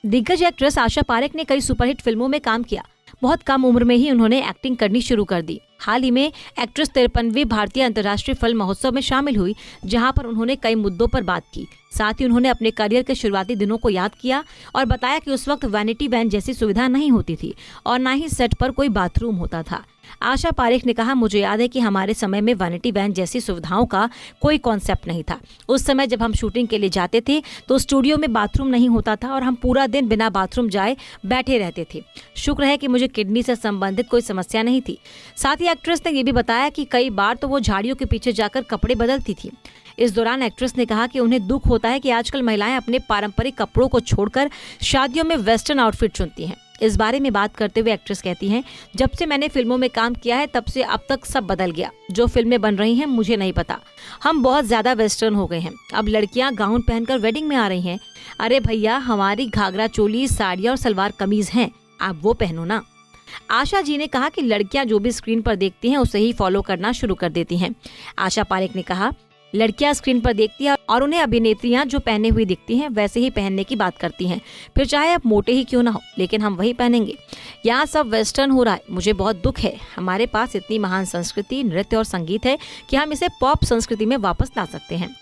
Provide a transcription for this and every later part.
दिग्गज एक्ट्रेस आशा पारेख ने कई सुपरहिट फिल्मों में काम किया। बहुत कम उम्र में ही उन्होंने एक्टिंग करनी शुरू कर दी। हाल ही में एक्ट्रेस 53वीं भारतीय अंतर्राष्ट्रीय फिल्म महोत्सव में शामिल हुई, जहां पर उन्होंने कई मुद्दों पर बात की। साथ ही उन्होंने अपने करियर के शुरुआती दिनों को याद किया और बताया कि उस वक्त वैनिटी वैन जैसी सुविधा नहीं होती थी और ना ही सेट पर कोई बाथरूम होता था। आशा पारेख ने कहा, मुझे याद है कि हमारे समय में वैनिटी वैन जैसी सुविधाओं का कोई कॉन्सेप्ट नहीं था। उस समय जब हम शूटिंग के लिए जाते थे तो स्टूडियो में बाथरूम नहीं होता था और हम पूरा दिन बिना बाथरूम जाए बैठे रहते थे। शुक्र है कि मुझे किडनी से संबंधित कोई समस्या नहीं थी। साथ ही एक्ट्रेस ने यह भी बताया कि कई बार तो वो झाड़ियों के पीछे जाकर कपड़े बदलती थी। इस दौरान एक्ट्रेस ने कहा कि उन्हें दुख होता है कि आजकल महिलाएं अपने पारंपरिक कपड़ों को छोड़कर शादियों में वेस्टर्न आउटफिट चुनती हैं। इस बारे में बात करते हुए एक्ट्रेस कहती हैं, जब से मैंने फिल्मों में काम किया है तब से अब तक सब बदल गया। जो फिल्में बन रही हैं मुझे नहीं पता, हम बहुत ज्यादा वेस्टर्न हो गए हैं। अब लड़कियां गाउन पहनकर वेडिंग में आ रही हैं। अरे भैया, हमारी घाघरा चोली, साड़ियाँ और सलवार कमीज हैं, आप वो पहनो ना। आशा जी ने कहा कि लड़कियां जो भी स्क्रीन पर देखती हैं उसे ही फॉलो करना शुरू कर देती हैं। आशा पारेख ने कहा, लड़कियां स्क्रीन पर देखती हैं और उन्हें अभिनेत्रियां जो पहने हुई दिखती हैं वैसे ही पहनने की बात करती हैं, फिर चाहे अब मोटे ही क्यों ना हो, लेकिन हम वही पहनेंगे। यहाँ सब वेस्टर्न हो रहा है, मुझे बहुत दुख है। हमारे पास इतनी महान संस्कृति, नृत्य और संगीत है कि हम इसे पॉप संस्कृति में वापस ला सकते हैं।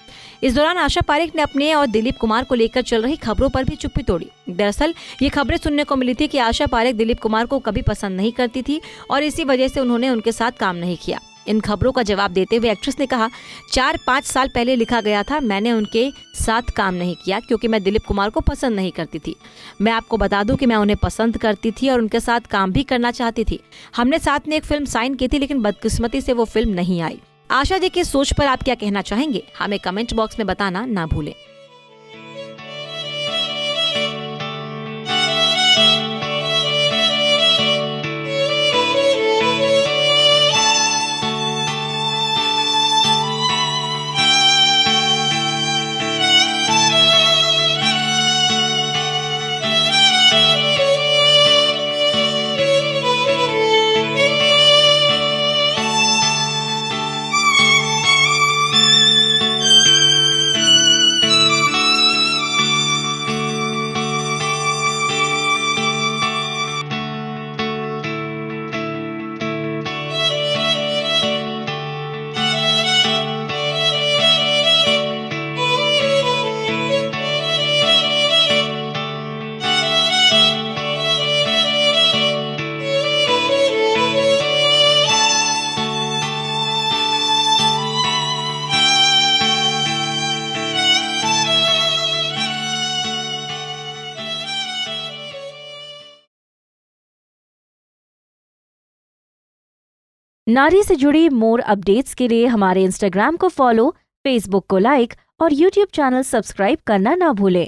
इस दौरान आशा पारेख ने अपने और दिलीप कुमार को लेकर चल रही खबरों पर भी चुप्पी तोड़ी। दरअसल ये खबरें सुनने को मिली थी कि आशा पारेख दिलीप कुमार को कभी पसंद नहीं करती थी और इसी वजह से उन्होंने उनके साथ काम नहीं किया। इन खबरों का जवाब देते हुए एक्ट्रेस ने कहा, 4-5 साल पहले लिखा गया था, मैंने उनके साथ काम नहीं किया क्योंकि मैं दिलीप कुमार को पसंद नहीं करती थी। मैं आपको बता दूं कि मैं उन्हें पसंद करती थी और उनके साथ काम भी करना चाहती थी। हमने साथ में एक फिल्म साइन की थी, लेकिन बदकिस्मती से वो फिल्म नहीं आई। आशा जी की सोच पर आप क्या कहना चाहेंगे, हमें कमेंट बॉक्स में बताना ना भूलें। नारी से जुड़ी मोर अपडेट्स के लिए हमारे इंस्टाग्राम को फॉलो, फेसबुक को लाइक और यूट्यूब चैनल सब्सक्राइब करना ना भूलें।